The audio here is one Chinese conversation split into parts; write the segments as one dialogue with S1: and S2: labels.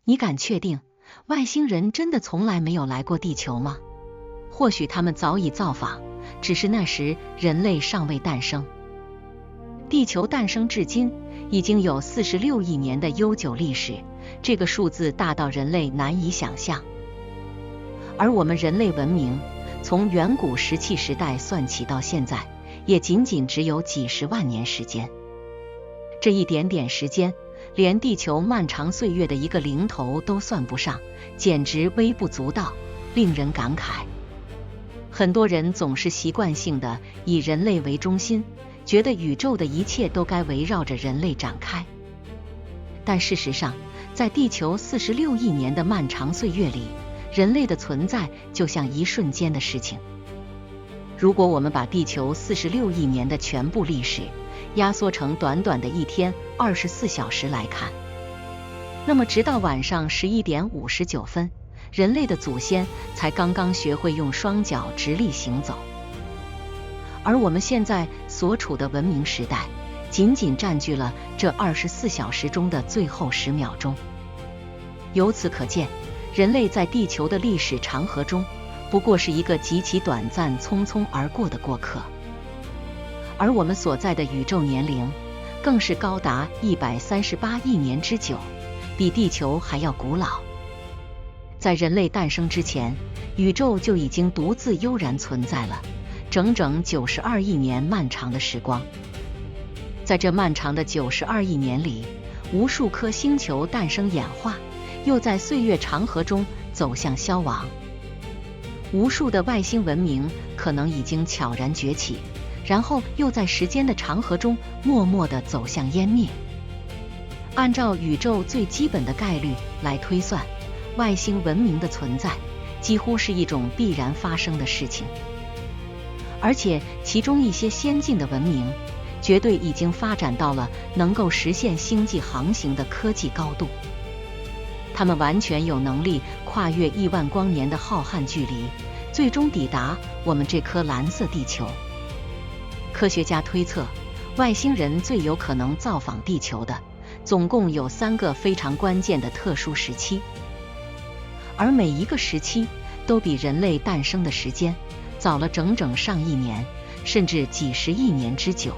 S1: 你敢确定外星人真的从来没有来过地球吗？或许他们早已造访，只是那时人类尚未诞生。地球诞生至今已经有46亿年的悠久历史，这个数字大到人类难以想象。而我们人类文明从远古石器时代算起到现在，也仅仅只有几十万年时间。这一点点时间，连地球漫长岁月的一个零头都算不上，简直微不足道，令人感慨。很多人总是习惯性的以人类为中心，觉得宇宙的一切都该围绕着人类展开。但事实上，在地球46亿年的漫长岁月里，人类的存在就像一瞬间的事情。如果我们把地球46亿年的全部历史压缩成短短的一天24小时来看，那么直到晚上11点59分，人类的祖先才刚刚学会用双脚直立行走。而我们现在所处的文明时代，仅仅占据了这24小时中的最后10秒钟。由此可见，人类在地球的历史长河中，不过是一个极其短暂、匆匆而过的过客。而我们所在的宇宙年龄，更是高达138亿年之久，比地球还要古老。在人类诞生之前，宇宙就已经独自悠然存在了整整92亿年漫长的时光。在这漫长的92亿年里，无数颗星球诞生演化，又在岁月长河中走向消亡。无数的外星文明可能已经悄然崛起，然后又在时间的长河中默默地走向湮灭。按照宇宙最基本的概率来推算，外星文明的存在几乎是一种必然发生的事情。而且其中一些先进的文明绝对已经发展到了能够实现星际航行的科技高度，他们完全有能力跨越亿万光年的浩瀚距离，最终抵达我们这颗蓝色地球。科学家推测，外星人最有可能造访地球的总共有3个非常关键的特殊时期，而每一个时期都比人类诞生的时间早了整整上亿年，甚至几十亿年之久。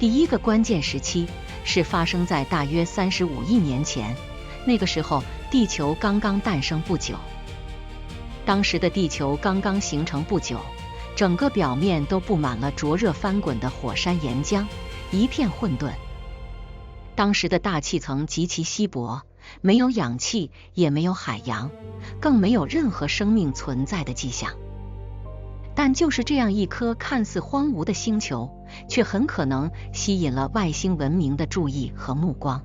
S1: 第一个关键时期是发生在大约35亿年前，那个时候地球刚刚诞生不久。当时的地球刚刚形成不久，整个表面都布满了灼热翻滚的火山岩浆，一片混沌。当时的大气层极其稀薄，没有氧气，也没有海洋，更没有任何生命存在的迹象。但就是这样一颗看似荒芜的星球，却很可能吸引了外星文明的注意和目光。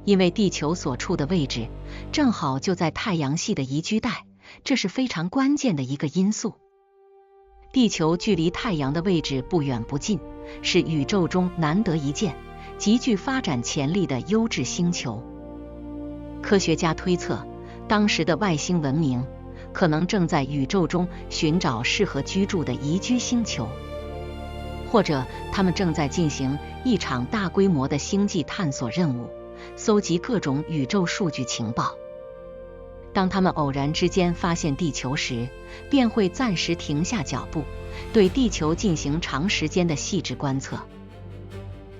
S1: 因为地球所处的位置正好就在太阳系的宜居带，这是非常关键的一个因素。地球距离太阳的位置不远不近，是宇宙中难得一见、极具发展潜力的优质星球。科学家推测，当时的外星文明可能正在宇宙中寻找适合居住的宜居星球，或者他们正在进行一场大规模的星际探索任务，搜集各种宇宙数据情报。当他们偶然之间发现地球时，便会暂时停下脚步，对地球进行长时间的细致观测。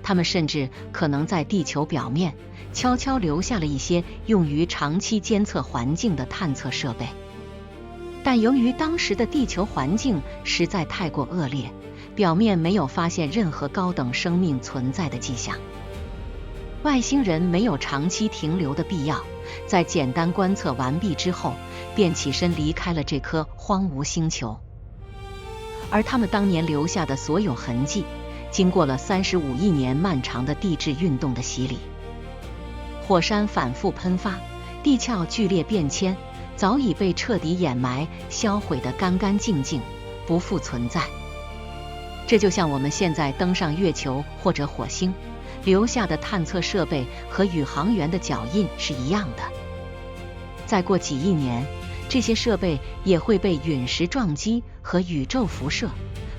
S1: 他们甚至可能在地球表面悄悄留下了一些用于长期监测环境的探测设备。但由于当时的地球环境实在太过恶劣，表面没有发现任何高等生命存在的迹象。外星人没有长期停留的必要，在简单观测完毕之后，便起身离开了这颗荒芜星球。而他们当年留下的所有痕迹，经过了35亿年漫长的地质运动的洗礼，火山反复喷发，地壳剧烈变迁，早已被彻底掩埋、销毁得干干净净，不复存在。这就像我们现在登上月球或者火星，留下的探测设备和宇航员的脚印是一样的。再过几亿年，这些设备也会被陨石撞击和宇宙辐射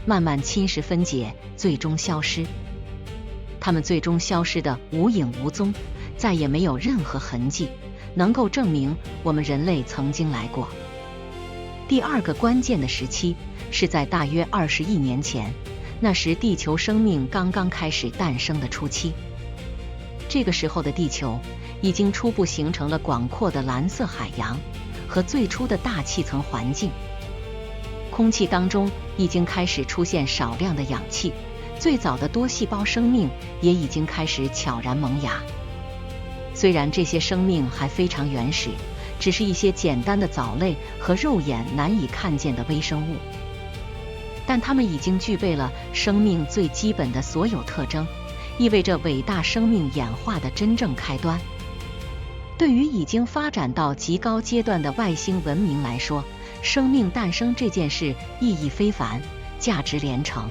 S1: 慢慢侵蚀分解，最终消失。它们最终消失得无影无踪，再也没有任何痕迹能够证明我们人类曾经来过。第二个关键的时期是在大约20亿年前，那时地球生命刚刚开始诞生的初期。这个时候的地球已经初步形成了广阔的蓝色海洋和最初的大气层环境，空气当中已经开始出现少量的氧气，最早的多细胞生命也已经开始悄然萌芽。虽然这些生命还非常原始，只是一些简单的藻类和肉眼难以看见的微生物，但它们已经具备了生命最基本的所有特征，意味着伟大生命演化的真正开端。对于已经发展到极高阶段的外星文明来说，生命诞生这件事意义非凡，价值连城。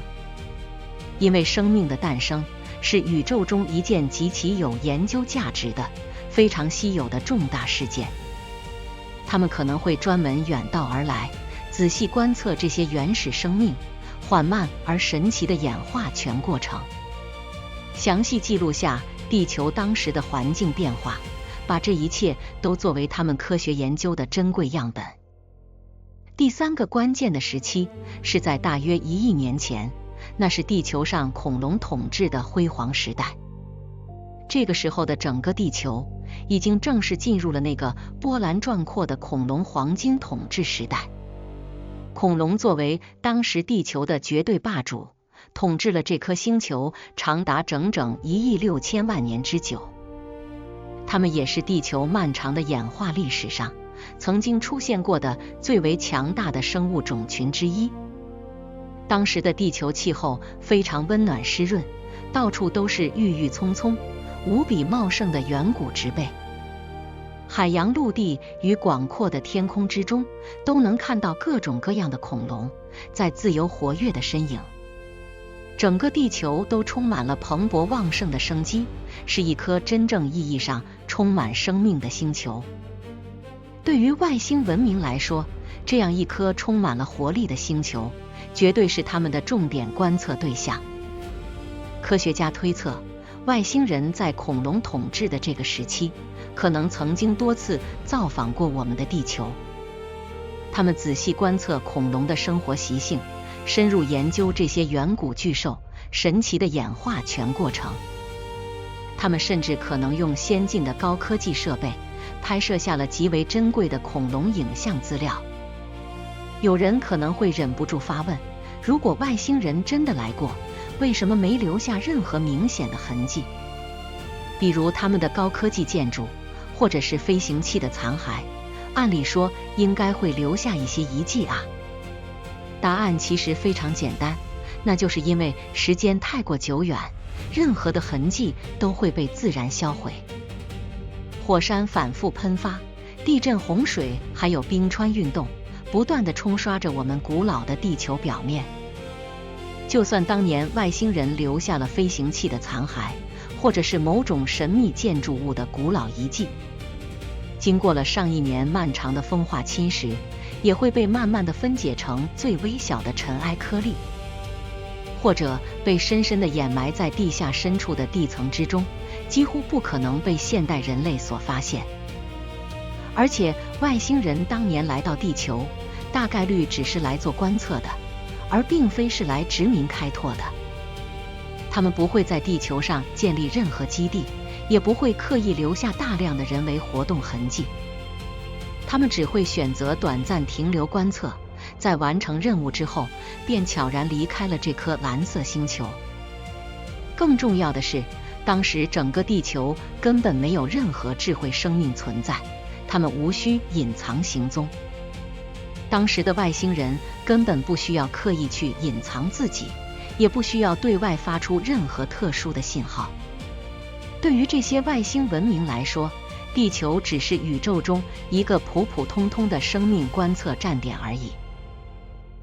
S1: 因为生命的诞生是宇宙中一件极其有研究价值的、非常稀有的重大事件。他们可能会专门远道而来，仔细观测这些原始生命缓慢而神奇的演化全过程，详细记录下地球当时的环境变化，把这一切都作为他们科学研究的珍贵样本。第三个关键的时期是在大约1亿年前，那是地球上恐龙统治的辉煌时代。这个时候的整个地球已经正式进入了那个波澜壮阔的恐龙黄金统治时代。恐龙作为当时地球的绝对霸主，统治了这颗星球长达整整1亿6千万年之久。它们也是地球漫长的演化历史上曾经出现过的最为强大的生物种群之一。当时的地球气候非常温暖湿润，到处都是郁郁葱葱、无比茂盛的远古植被。海洋、陆地与广阔的天空之中，都能看到各种各样的恐龙在自由活跃的身影。整个地球都充满了蓬勃旺盛的生机，是一颗真正意义上充满生命的星球。对于外星文明来说，这样一颗充满了活力的星球，绝对是他们的重点观测对象。科学家推测，外星人在恐龙统治的这个时期，可能曾经多次造访过我们的地球。他们仔细观测恐龙的生活习性，深入研究这些远古巨兽神奇的演化全过程。他们甚至可能用先进的高科技设备拍摄下了极为珍贵的恐龙影像资料。有人可能会忍不住发问，如果外星人真的来过，为什么没留下任何明显的痕迹？比如他们的高科技建筑，或者是飞行器的残骸，按理说应该会留下一些遗迹啊。答案其实非常简单，那就是因为时间太过久远，任何的痕迹都会被自然销毁。火山反复喷发，地震、洪水还有冰川运动，不断地冲刷着我们古老的地球表面。就算当年外星人留下了飞行器的残骸，或者是某种神秘建筑物的古老遗迹，经过了上亿年漫长的风化侵蚀，也会被慢慢地分解成最微小的尘埃颗粒，或者被深深地掩埋在地下深处的地层之中，几乎不可能被现代人类所发现。而且外星人当年来到地球，大概率只是来做观测的，而并非是来殖民开拓的。他们不会在地球上建立任何基地，也不会刻意留下大量的人为活动痕迹。他们只会选择短暂停留观测，在完成任务之后，便悄然离开了这颗蓝色星球。更重要的是，当时整个地球根本没有任何智慧生命存在，他们无需隐藏行踪。当时的外星人根本不需要刻意去隐藏自己，也不需要对外发出任何特殊的信号。对于这些外星文明来说，地球只是宇宙中一个普普通通的生命观测站点而已。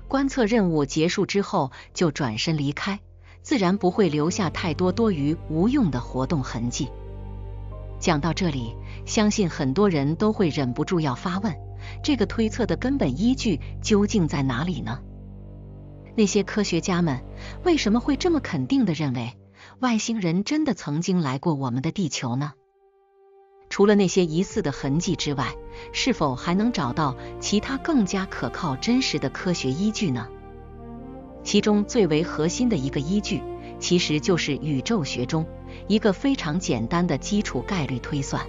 S1: 观测任务结束之后就转身离开，自然不会留下太多多余无用的活动痕迹。讲到这里，相信很多人都会忍不住要发问，这个推测的根本依据究竟在哪里呢？那些科学家们为什么会这么肯定地认为外星人真的曾经来过我们的地球呢？除了那些疑似的痕迹之外，是否还能找到其他更加可靠真实的科学依据呢？其中最为核心的一个依据，其实就是宇宙学中一个非常简单的基础概率推算。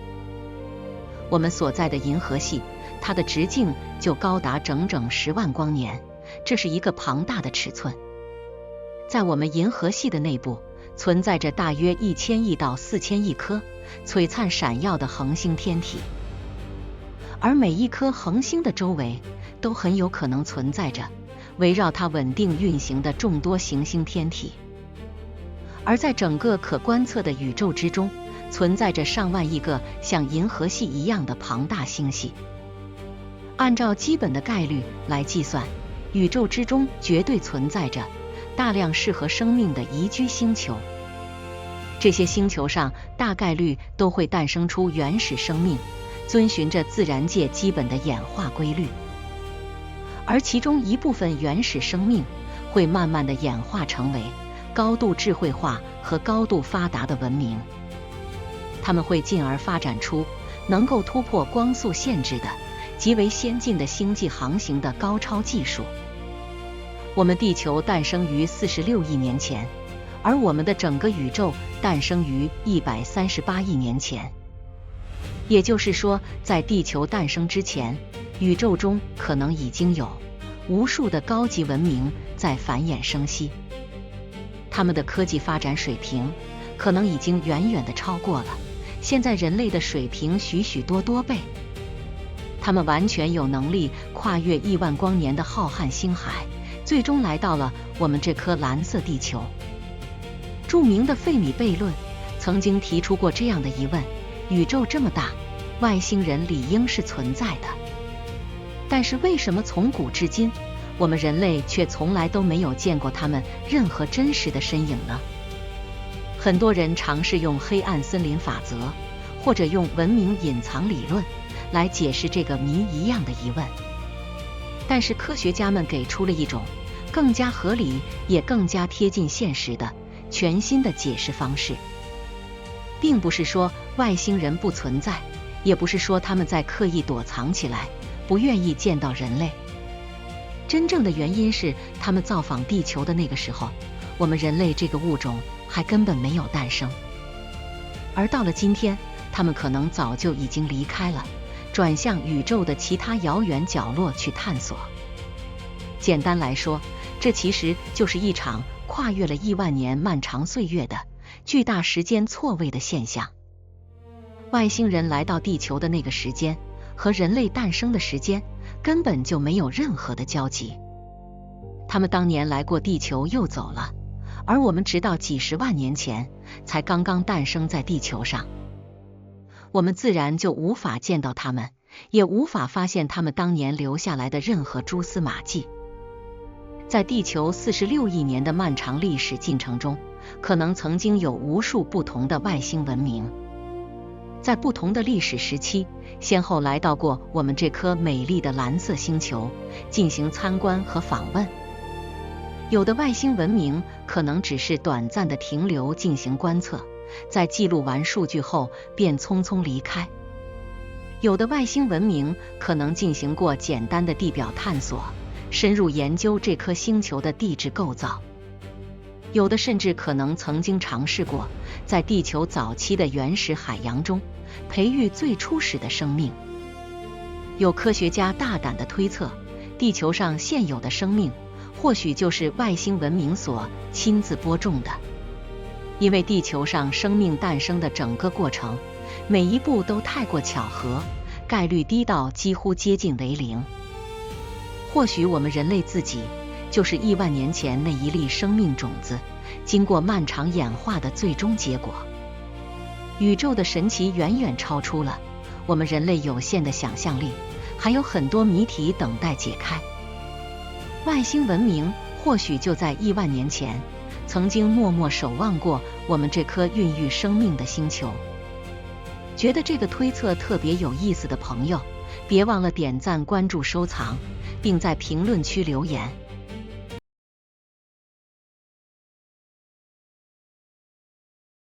S1: 我们所在的银河系，它的直径就高达整整10万光年，这是一个庞大的尺寸。在我们银河系的内部，存在着大约1000亿到4000亿颗璀璨闪耀的恒星天体，而每一颗恒星的周围都很有可能存在着围绕它稳定运行的众多行星天体。而在整个可观测的宇宙之中，存在着上万亿个像银河系一样的庞大星系。按照基本的概率来计算，宇宙之中绝对存在着大量适合生命的宜居星球。这些星球上大概率都会诞生出原始生命，遵循着自然界基本的演化规律。而其中一部分原始生命会慢慢的演化成为高度智慧化和高度发达的文明，它们会进而发展出能够突破光速限制的极为先进的星际航行的高超技术。我们地球诞生于46亿年前，而我们的整个宇宙诞生于138亿年前。也就是说，在地球诞生之前，宇宙中可能已经有无数的高级文明在繁衍生息，他们的科技发展水平可能已经远远地超过了现在人类的水平许多倍。他们完全有能力跨越亿万光年的浩瀚星海，最终来到了我们这颗蓝色地球。著名的费米悖论曾经提出过这样的疑问：宇宙这么大，外星人理应是存在的。但是为什么从古至今，我们人类却从来都没有见过他们任何真实的身影呢？很多人尝试用黑暗森林法则，或者用文明隐藏理论来解释这个谜一样的疑问。但是科学家们给出了一种更加合理也更加贴近现实的全新的解释方式。并不是说外星人不存在，也不是说他们在刻意躲藏起来，不愿意见到人类。真正的原因是，他们造访地球的那个时候，我们人类这个物种还根本没有诞生。而到了今天，他们可能早就已经离开了，转向宇宙的其他遥远角落去探索。简单来说，这其实就是一场跨越了亿万年漫长岁月的巨大时间错位的现象。外星人来到地球的那个时间和人类诞生的时间根本就没有任何的交集。他们当年来过地球又走了，而我们直到几十万年前才刚刚诞生在地球上。我们自然就无法见到他们，也无法发现他们当年留下来的任何蛛丝马迹。在地球46亿年的漫长历史进程中，可能曾经有无数不同的外星文明，在不同的历史时期，先后来到过我们这颗美丽的蓝色星球，进行参观和访问。有的外星文明可能只是短暂的停留进行观测，在记录完数据后便匆匆离开。有的外星文明可能进行过简单的地表探索，深入研究这颗星球的地质构造。有的甚至可能曾经尝试过在地球早期的原始海洋中培育最初始的生命。有科学家大胆地推测，地球上现有的生命或许就是外星文明所亲自播种的。因为地球上生命诞生的整个过程，每一步都太过巧合，概率低到几乎接近为零。或许我们人类自己就是亿万年前那一粒生命种子，经过漫长演化的最终结果。宇宙的神奇远远超出了我们人类有限的想象力，还有很多谜题等待解开。外星文明或许就在亿万年前曾经默默守望过我们这颗孕育生命的星球。觉得这个推测特别有意思的朋友，别忘了点赞、关注、收藏，并在评论区留言。